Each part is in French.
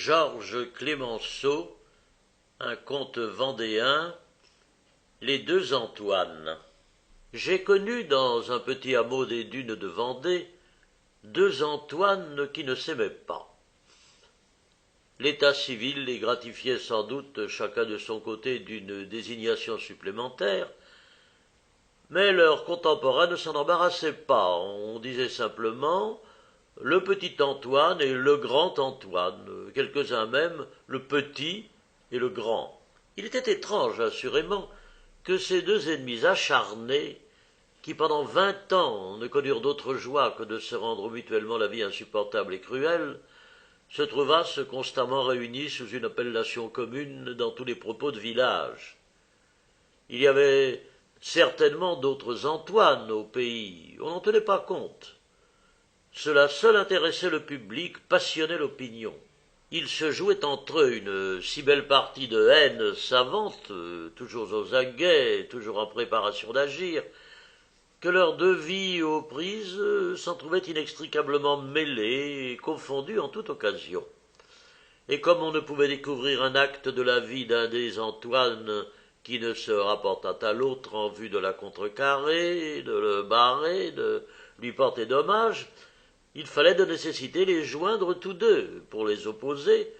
Georges Clemenceau, un conte vendéen, les deux Antoine. J'ai connu dans un petit hameau des dunes de Vendée deux Antoine qui ne s'aimaient pas. L'état civil les gratifiait sans doute chacun de son côté d'une désignation supplémentaire, mais leurs contemporains ne s'en embarrassaient pas. On disait simplement le petit Antoine et le grand Antoine, quelques-uns même le petit et le grand. Il était étrange, assurément, que ces deux ennemis acharnés, qui pendant 20 ans ne connurent d'autre joie que de se rendre mutuellement la vie insupportable et cruelle, se trouvassent constamment réunis sous une appellation commune dans tous les propos de village. Il y avait certainement d'autres Antoine au pays, on n'en tenait pas compte. Cela seul intéressait le public, passionnait l'opinion. Il se jouait entre eux une si belle partie de haine savante, toujours aux aguets, toujours en préparation d'agir, que leurs deux vies aux prises s'en trouvaient inextricablement mêlées et confondues en toute occasion. Et comme on ne pouvait découvrir un acte de la vie d'un des Antoine qui ne se rapportât à l'autre en vue de la contrecarrer, de le barrer, de lui porter dommage, il fallait de nécessité les joindre tous deux, pour les opposer,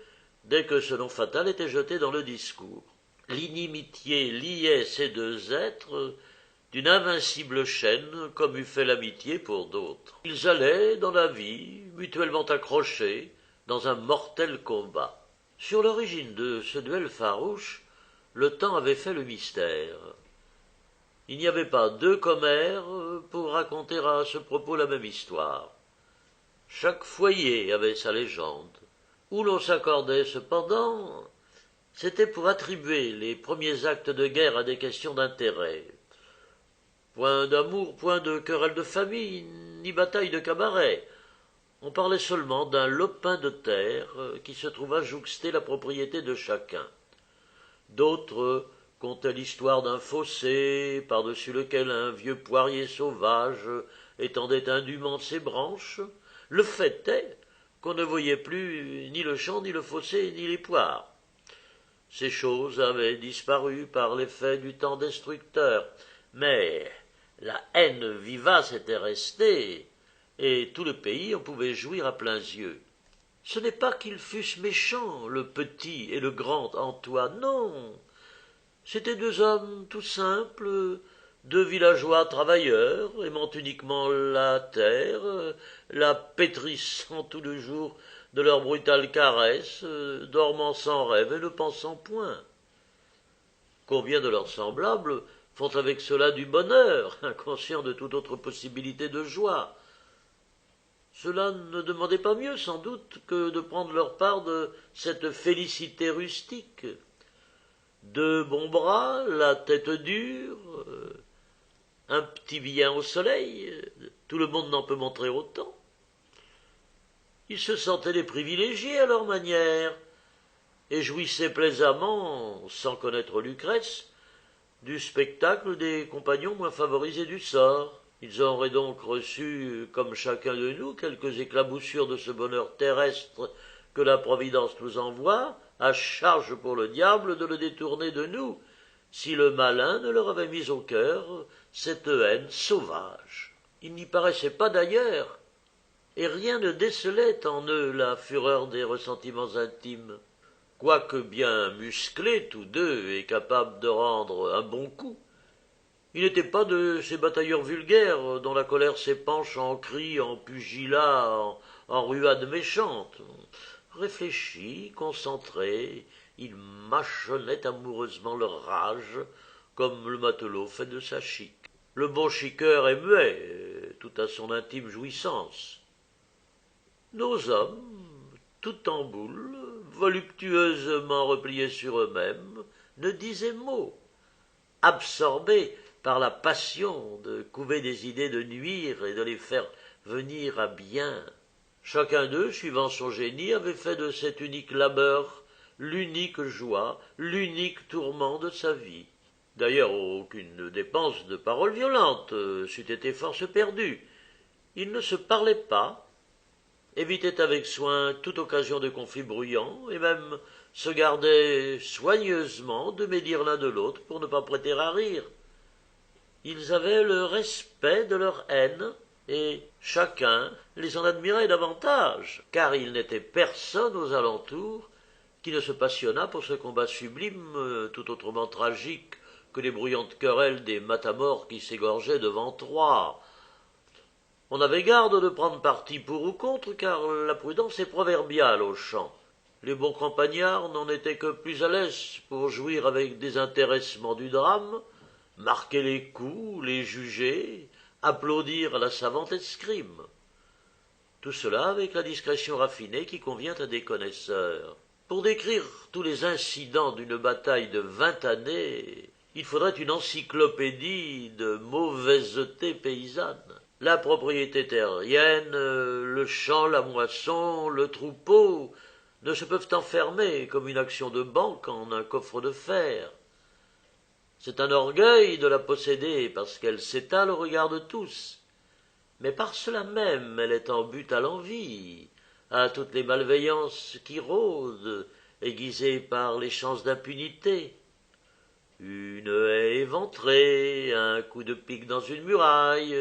dès que ce nom fatal était jeté dans le discours. L'inimitié liait ces deux êtres d'une invincible chaîne, comme eût fait l'amitié pour d'autres. Ils allaient, dans la vie, mutuellement accrochés, dans un mortel combat. Sur l'origine de ce duel farouche, le temps avait fait le mystère. Il n'y avait pas deux commères pour raconter à ce propos la même histoire. Chaque foyer avait sa légende. Où l'on s'accordait cependant, c'était pour attribuer les premiers actes de guerre à des questions d'intérêt. Point d'amour, point de querelle de famille, ni bataille de cabaret. On parlait seulement d'un lopin de terre qui se trouva jouxter la propriété de chacun. D'autres contaient l'histoire d'un fossé par-dessus lequel un vieux poirier sauvage étendait indûment ses branches. Le fait est qu'on ne voyait plus ni le champ, ni le fossé, ni les poires. Ces choses avaient disparu par l'effet du temps destructeur, mais la haine vivace était restée, et tout le pays en pouvait jouir à pleins yeux. Ce n'est pas qu'ils fussent méchants, le petit et le grand Antoine, non. C'étaient deux hommes tout simples, deux villageois travailleurs, aimant uniquement la terre, la pétrissant tout le jour de leurs brutales caresses, dormant sans rêve et ne pensant point. Combien de leurs semblables font avec cela du bonheur, inconscients de toute autre possibilité de joie. Cela ne demandait pas mieux, sans doute, que de prendre leur part de cette félicité rustique. Deux bons bras, la tête dure, un petit bien au soleil, tout le monde n'en peut montrer autant. Ils se sentaient les privilégiés à leur manière, et jouissaient plaisamment, sans connaître Lucrèce, du spectacle des compagnons moins favorisés du sort. Ils auraient donc reçu, comme chacun de nous, quelques éclaboussures de ce bonheur terrestre que la Providence nous envoie, à charge pour le diable de le détourner de nous, si le malin ne leur avait mis au cœur cette haine sauvage. Il n'y paraissait pas d'ailleurs, et rien ne décelait en eux la fureur des ressentiments intimes. Quoique bien musclés tous deux et capables de rendre un bon coup, ils n'étaient pas de ces batailleurs vulgaires dont la colère s'épanche en cris, en pugilats, en ruades méchantes. Réfléchis, concentrés, ils mâchonnaient amoureusement leur rage, comme le matelot fait de sa chique. Le bon chiqueur est muet, tout à son intime jouissance. Nos hommes, tout en boule, voluptueusement repliés sur eux-mêmes, ne disaient mot, absorbés par la passion de couver des idées de nuire et de les faire venir à bien. Chacun d'eux, suivant son génie, avait fait de cet unique labeur l'unique joie, l'unique tourment de sa vie. D'ailleurs, aucune dépense de paroles violentes c'eût été force perdue. Ils ne se parlaient pas, évitait avec soin toute occasion de conflit bruyant, et même se gardait soigneusement de médire l'un de l'autre pour ne pas prêter à rire. Ils avaient le respect de leur haine, et chacun les en admirait davantage, car il n'était personne aux alentours qui ne se passionnât pour ce combat sublime, tout autrement tragique que les bruyantes querelles des matamores qui s'égorgeaient devant Troie. On avait garde de prendre parti pour ou contre, car la prudence est proverbiale aux champs. Les bons campagnards n'en étaient que plus à l'aise pour jouir avec désintéressement du drame, marquer les coups, les juger, applaudir à la savante escrime. Tout cela avec la discrétion raffinée qui convient à des connaisseurs. Pour décrire tous les incidents d'une bataille de 20 années, il faudrait une encyclopédie de mauvaiseté paysanne. La propriété terrienne, le champ, la moisson, le troupeau ne se peuvent enfermer comme une action de banque en un coffre de fer. C'est un orgueil de la posséder parce qu'elle s'étale au regard de tous, mais par cela même elle est en but à l'envie, à toutes les malveillances qui rôdent, aiguisées par les chances d'impunité. Une haie éventrée, un coup de pic dans une muraille,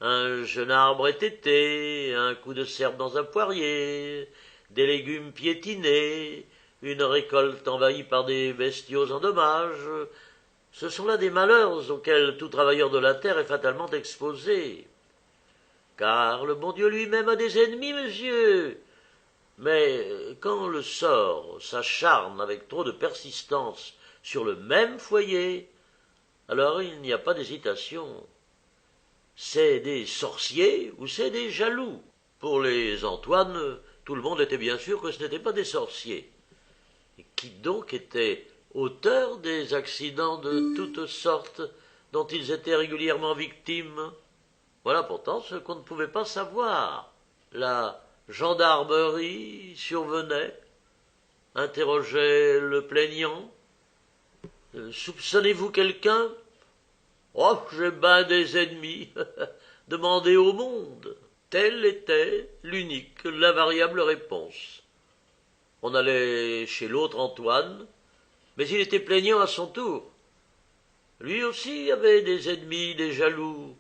un jeune arbre étêté, un coup de serpe dans un poirier, des légumes piétinés, une récolte envahie par des bestiaux en dommages, ce sont là des malheurs auxquels tout travailleur de la terre est fatalement exposé. Car le bon Dieu lui-même a des ennemis, monsieur. Mais quand le sort s'acharne avec trop de persistance sur le même foyer, alors il n'y a pas d'hésitation. C'est des sorciers ou c'est des jaloux. Pour les Antoine, tout le monde était bien sûr que ce n'étaient pas des sorciers. Et qui donc était auteur des accidents de toutes sortes dont ils étaient régulièrement victimes? Voilà pourtant ce qu'on ne pouvait pas savoir. La gendarmerie survenait, interrogeait le plaignant. Soupçonnez-vous quelqu'un? Oh, j'ai ben des ennemis. Demandez au monde. Telle était l'unique, l'invariable réponse. On allait chez l'autre Antoine, mais il était plaignant à son tour. Lui aussi avait des ennemis, des jaloux.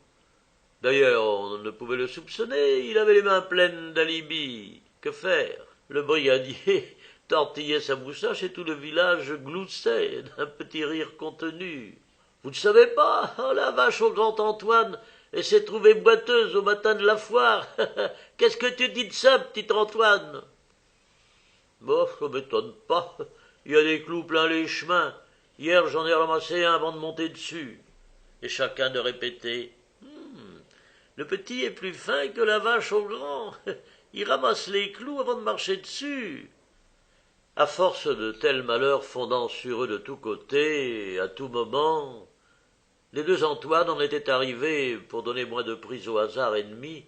D'ailleurs, on ne pouvait le soupçonner, il avait les mains pleines d'alibi. Que faire? Le brigadier tortillait sa moustache et tout le village gloussait d'un petit rire contenu. Vous ne savez pas? Oh, la vache au grand Antoine, et s'est trouvée boiteuse au matin de la foire. Qu'est-ce que tu dis de ça, petit Antoine? Bon, ça m'étonne pas. Il y a des clous plein les chemins. Hier, j'en ai ramassé un avant de monter dessus. Et chacun de répéter. Le petit est plus fin que la vache au grand. Il ramasse les clous avant de marcher dessus. À force de tels malheurs fondant sur eux de tous côtés, à tout moment, les deux Antoine en étaient arrivés, pour donner moins de prise au hasard ennemi,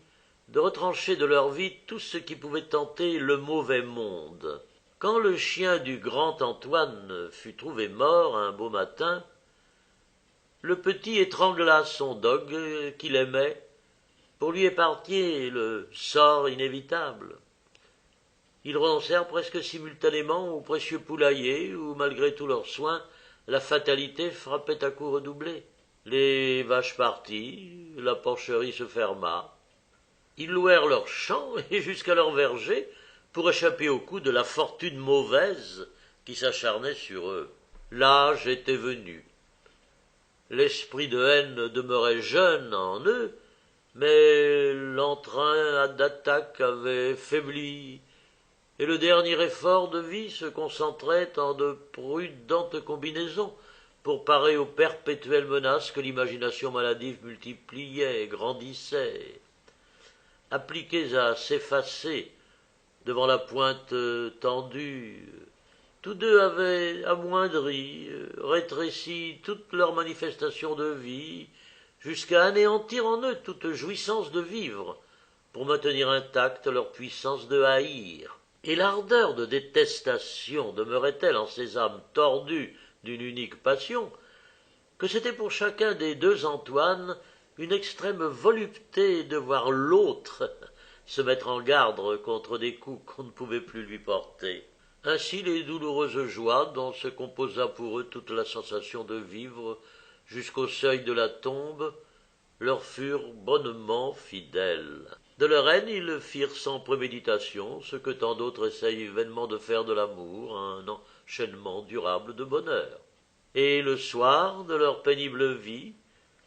de retrancher de leur vie tout ce qui pouvait tenter le mauvais monde. Quand le chien du grand Antoine fut trouvé mort un beau matin, le petit étrangla son dogue qu'il aimait pour lui épargner le sort inévitable. Ils renoncèrent presque simultanément au précieux poulailler où, malgré tous leurs soins, la fatalité frappait à coups redoublés. Les vaches parties, la porcherie se ferma. Ils louèrent leurs champs et jusqu'à leur verger pour échapper au coup de la fortune mauvaise qui s'acharnait sur eux. L'âge était venu. L'esprit de haine demeurait jeune en eux, mais l'entrain d'attaque avait faibli, et le dernier effort de vie se concentrait en de prudentes combinaisons pour parer aux perpétuelles menaces que l'imagination maladive multipliait et grandissait. Appliqués à s'effacer devant la pointe tendue, tous deux avaient amoindri, rétréci toutes leurs manifestations de vie, jusqu'à anéantir en eux toute jouissance de vivre, pour maintenir intacte leur puissance de haïr. Et l'ardeur de détestation demeurait-elle en ces âmes tordues d'une unique passion, que c'était pour chacun des deux Antoine une extrême volupté de voir l'autre se mettre en garde contre des coups qu'on ne pouvait plus lui porter. Ainsi les douloureuses joies dont se composa pour eux toute la sensation de vivre jusqu'au seuil de la tombe leur furent bonnement fidèles. De leur haine, ils firent sans préméditation ce que tant d'autres essayent vainement de faire de l'amour, un enchaînement durable de bonheur. Et le soir de leur pénible vie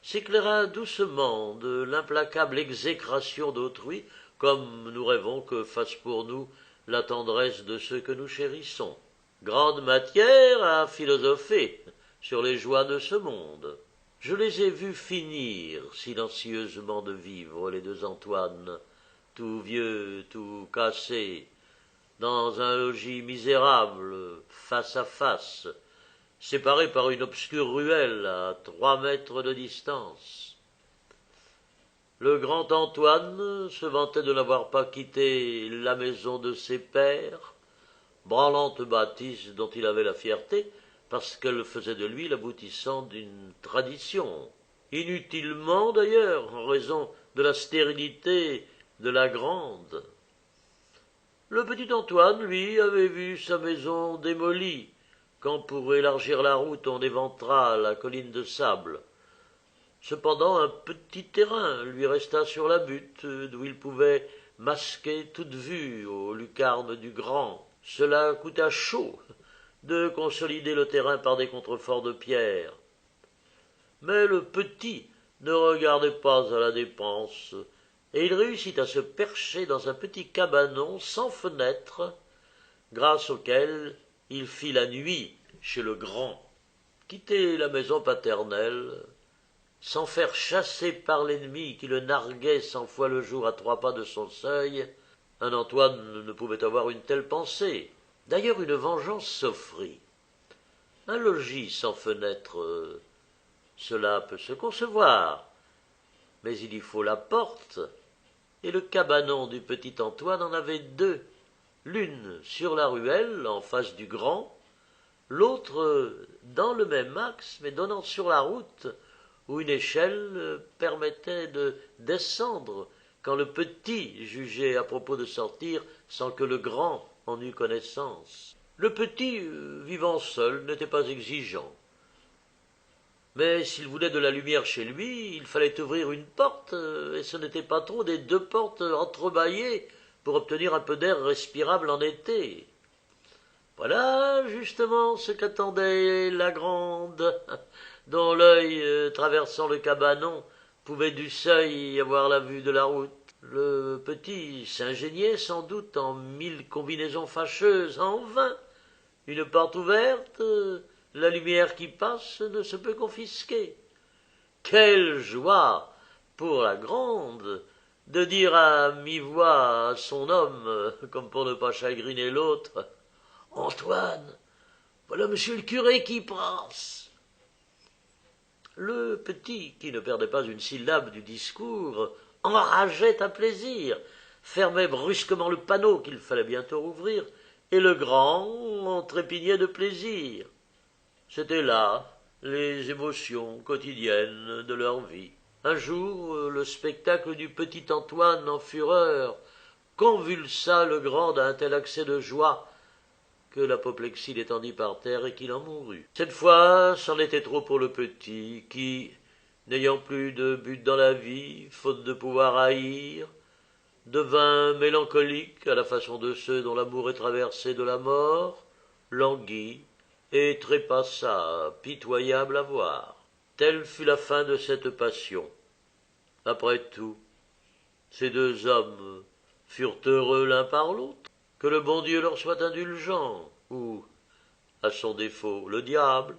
s'éclaira doucement de l'implacable exécration d'autrui, comme nous rêvons que fasse pour nous la tendresse de ceux que nous chérissons. Grande matière à philosopher sur les joies de ce monde. Je les ai vus finir silencieusement de vivre, les deux Antoine, tout vieux, tout cassés, dans un logis misérable, face à face, séparés par une obscure ruelle à 3 mètres de distance. Le grand Antoine se vantait de n'avoir pas quitté la maison de ses pères, branlante bâtisse dont il avait la fierté, parce qu'elle faisait de lui l'aboutissant d'une tradition, inutilement d'ailleurs, en raison de la stérilité de la grande. Le petit Antoine, lui, avait vu sa maison démolie, quand pour élargir la route on éventra la colline de sable. Cependant un petit terrain lui resta sur la butte, d'où il pouvait masquer toute vue aux lucarnes du grand. Cela coûta chaud de consolider le terrain par des contreforts de pierre. Mais le petit ne regardait pas à la dépense, et il réussit à se percher dans un petit cabanon sans fenêtre, grâce auquel il fit la nuit chez le grand. Quitter la maison paternelle, sans faire chasser par l'ennemi qui le narguait 100 fois le jour à 3 pas de son seuil, un Antoine ne pouvait avoir une telle pensée. D'ailleurs une vengeance s'offrit. Un logis sans fenêtre, cela peut se concevoir, mais il y faut la porte, et le cabanon du petit Antoine en avait 2, l'une sur la ruelle, en face du grand, l'autre dans le même axe, mais donnant sur la route, où une échelle permettait de descendre quand le petit jugeait à propos de sortir sans que le grand en eût connaissance. Le petit, vivant seul, n'était pas exigeant. Mais s'il voulait de la lumière chez lui, il fallait ouvrir une porte, et ce n'était pas trop des 2 portes entrebâillées pour obtenir un peu d'air respirable en été. Voilà justement ce qu'attendait la grande, dont l'œil, traversant le cabanon, pouvait du seuil avoir la vue de la route. Le petit s'ingéniait sans doute en 1000 combinaisons fâcheuses, en vain. Une porte ouverte, la lumière qui passe ne se peut confisquer. Quelle joie pour la grande de dire à mi-voix à son homme, comme pour ne pas chagriner l'autre, « Antoine, voilà monsieur le curé qui passe !» Le petit, qui ne perdait pas une syllabe du discours, enrageait à plaisir, fermait brusquement le panneau qu'il fallait bientôt rouvrir, et le grand en trépignait de plaisir. C'étaient là les émotions quotidiennes de leur vie. Un jour, le spectacle du petit Antoine en fureur convulsa le grand d'un tel accès de joie que l'apoplexie l'étendit par terre et qu'il en mourut. Cette fois, c'en était trop pour le petit, qui, n'ayant plus de but dans la vie, faute de pouvoir haïr, devint mélancolique à la façon de ceux dont l'amour est traversé de la mort, languit et trépassa, pitoyable à voir. Telle fut la fin de cette passion. Après tout, ces 2 hommes furent heureux l'un par l'autre. Que le bon Dieu leur soit indulgent, ou, à son défaut, le diable.